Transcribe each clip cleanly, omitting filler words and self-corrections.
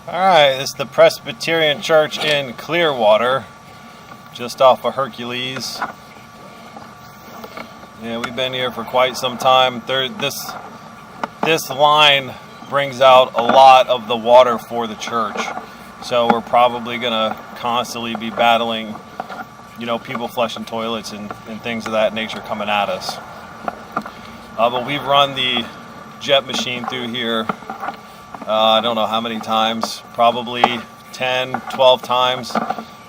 Alright, this is the Presbyterian Church in Clearwater, just off of Hercules. Yeah, we've been here for quite some time. This line brings out a lot of the water for the church. So we're probably going to constantly be battling, people flushing toilets and things of that nature coming at us. But we've run the jet machine through here, I don't know how many times, probably 10, 12 times,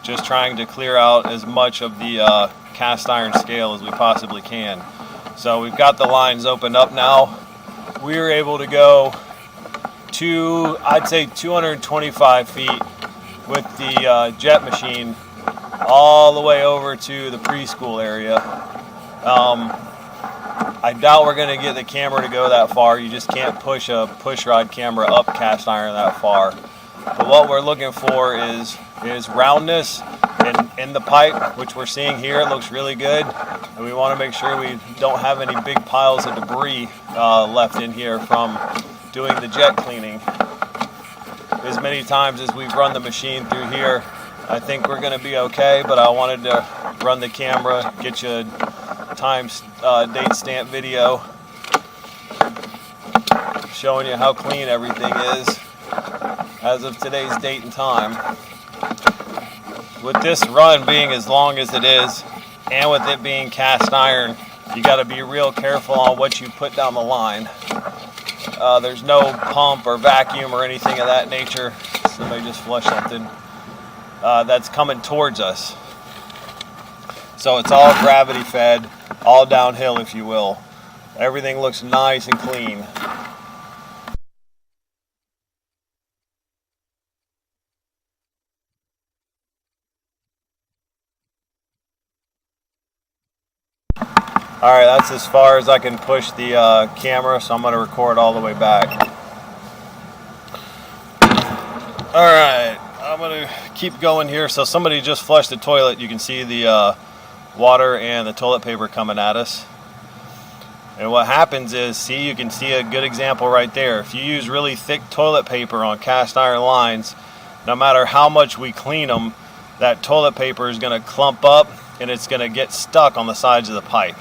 just trying to clear out as much of the cast iron scale as we possibly can. So we've got the lines opened up now. We were able to go to, I'd say, 225 feet with the jet machine all the way over to the preschool area. I doubt we're going to get the camera to go that far. You just can't push a push rod camera up cast iron that far. But what we're looking for is roundness in the pipe, which we're seeing here. It looks really good. And we want to make sure we don't have any big piles of debris left in here from doing the jet cleaning. As many times as we've run the machine through here, I think we're going to be okay, but I wanted to run the camera, get you a date stamp video showing you how clean everything is as of today's date and time. With this run being as long as it is, and with it being cast iron, you got to be real careful on what you put down the line. There's no pump or vacuum or anything of that nature. Somebody just flushed something that's coming towards us. So it's all gravity fed, all downhill, if you will. Everything looks nice and clean. Alright, that's as far as I can push the camera, so I'm going to record all the way back. Alright, I'm going to keep going here. So somebody just flushed the toilet. You can see the water and the toilet paper coming at us. And what happens is, you can see a good example right there. If you use really thick toilet paper on cast iron lines, no matter how much we clean them, that toilet paper is going to clump up and it's going to get stuck on the sides of the pipe.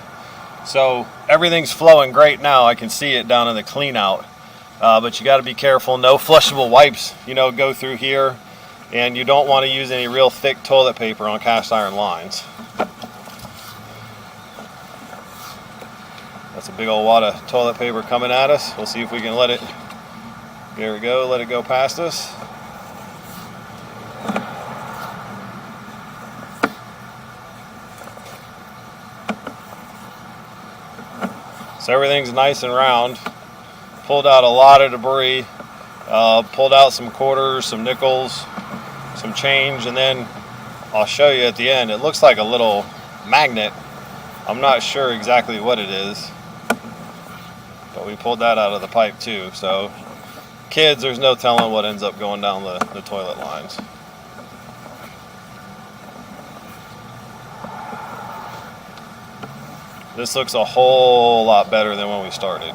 So everything's flowing great now. I can see it down in the clean out. But you got to be careful. No flushable wipes, go through here. And you don't want to use any real thick toilet paper on cast iron lines. That's a big old wad of toilet paper coming at us. We'll see if we can let it, there we go, let it go past us. So everything's nice and round. Pulled out a lot of debris. Pulled out some quarters, some nickels, some change, and then I'll show you at the end. It looks like a little magnet. I'm not sure exactly what it is, but we pulled that out of the pipe too. So kids, there's no telling what ends up going down the toilet lines. This looks a whole lot better than when we started.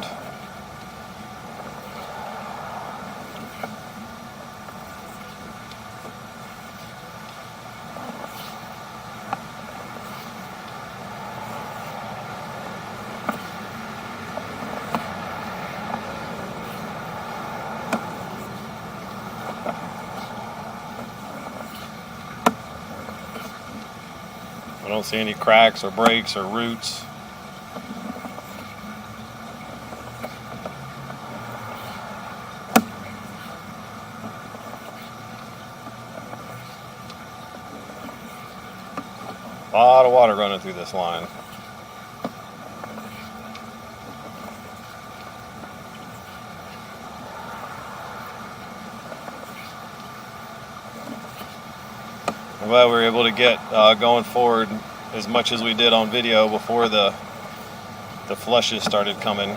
I don't see any cracks or breaks or roots. A lot of water running through this line. I'm glad we were able to get going forward as much as we did on video before the flushes started coming.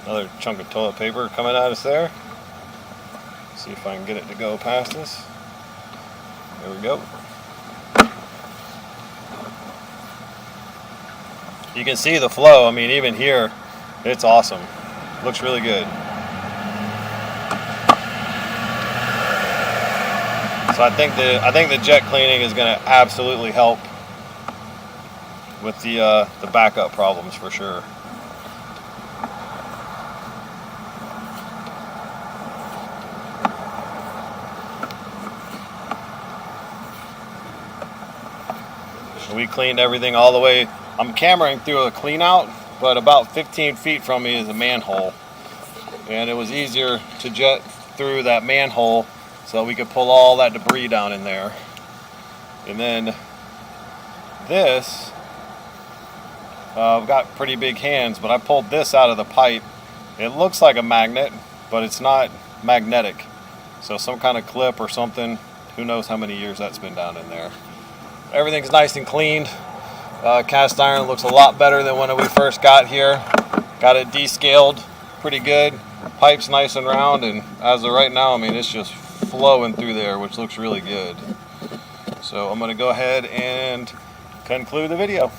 Another chunk of toilet paper coming at us there. See if I can get it to go past us. There we go. You can see the flow. I mean, even here, it's awesome. Looks really good. So I think the jet cleaning is going to absolutely help with the backup problems for sure. We cleaned everything all the way. I'm cameraing through a clean out, but about 15 feet from me is a manhole. And it was easier to jet through that manhole so we could pull all that debris down in there. And then this, I've got pretty big hands, but I pulled this out of the pipe. It looks like a magnet, but it's not magnetic. So some kind of clip or something. Who knows how many years that's been down in there. Everything's nice and cleaned. Cast iron looks a lot better than when we first got here. Got it descaled pretty good. Pipe's nice and round, and as of right now, I mean, it's just flowing through there, which looks really good. So I'm going to go ahead and conclude the video.